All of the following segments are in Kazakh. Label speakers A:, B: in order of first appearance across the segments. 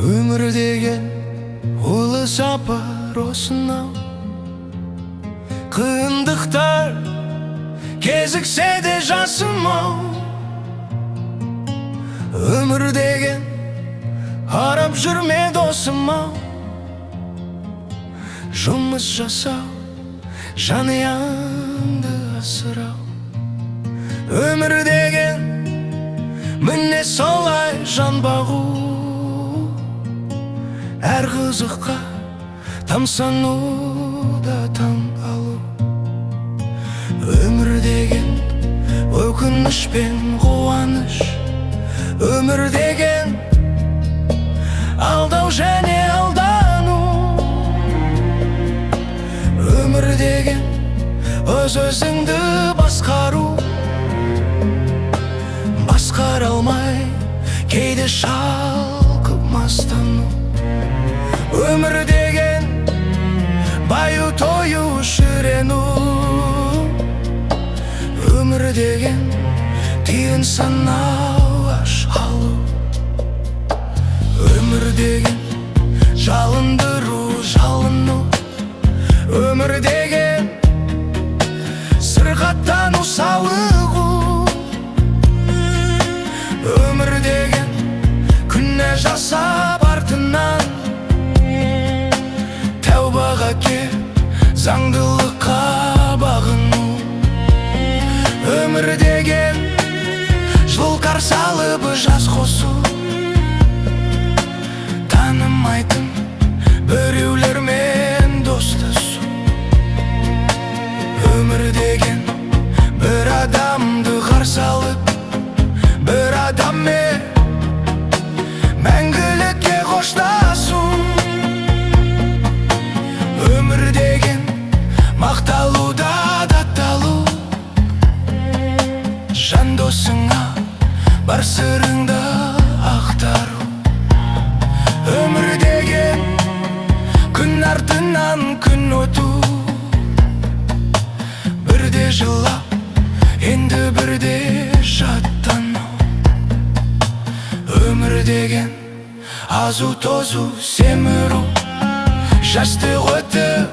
A: Өмір деген ойлы сапар осынау, қиындықтар кезіксе де жасымау. Өмір деген арап жүрме досым-ау, жұмыс жасау, жанұяңды асырау. Өмір деген міне солай жан бағу, әр қызыққа тамсану да таң алу. Өмір деген өкініш пен қуаныш, өмір деген алдау және алдану. Өмір деген өз-өзіңді басқару, басқара алмай кейде шалқып мастану. Өмір деген баю тою шірену. Өмір деген тиын санау аш алу. Өмір деген жалындыру жалыну. Өмір деген сырқаттану сауығу. Өмір деген күнә жасап артынан тәубаға кел, заңдылыққа бағыну. Өмір деген жылқар салып жас қосу, танымайтын біреулермен достасу. Өмір деген бір адамды қарсы алып, бір адаммен мәңгілікке қоштасу. Өмір деген мақталуда датталу, жан досыңа бар сырыңды ақтару. Өмір деген күн артынан күн өту, бірде жылап, енді бірде жаттану. Өмір деген азу тозу семіру, жастық өтіп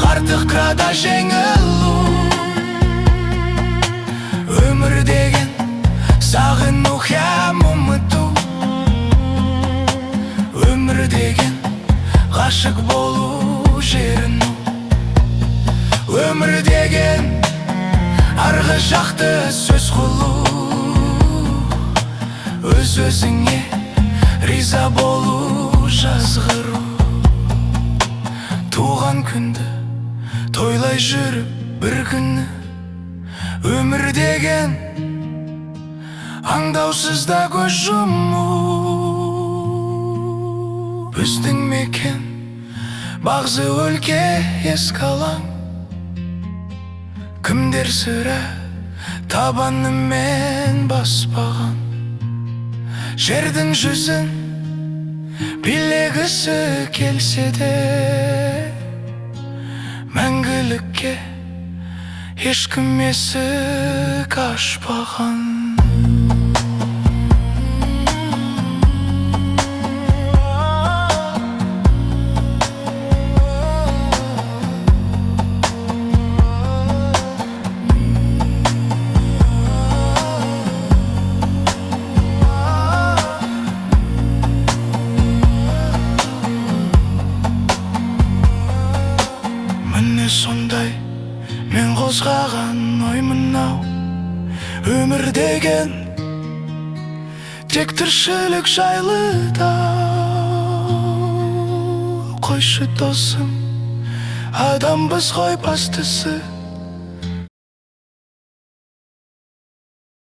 A: қартыққа жеңілу. Өмір деген сағыну һәм ұмыту. Өмір деген ғашық болу жеріну. Өмір деген арғы жақты сөз қылу, өз-өзіңе риза болу жазғыру. Туған күнді тойлай жүріп бір күні, өмір деген аңдаусызда көз жұму. Біздің мекен бағзы өлке ескі алаң, кімдер сірә табанымен баспаған. Жердің жүзін билегісі келсе де, мәңгілікке ешкім есік ашпаған. Сондай мен қозғаған ой мынау. Өмір деген тек тіршілік жайлы да. Қойшы досым, адамбыз ғой бастысы,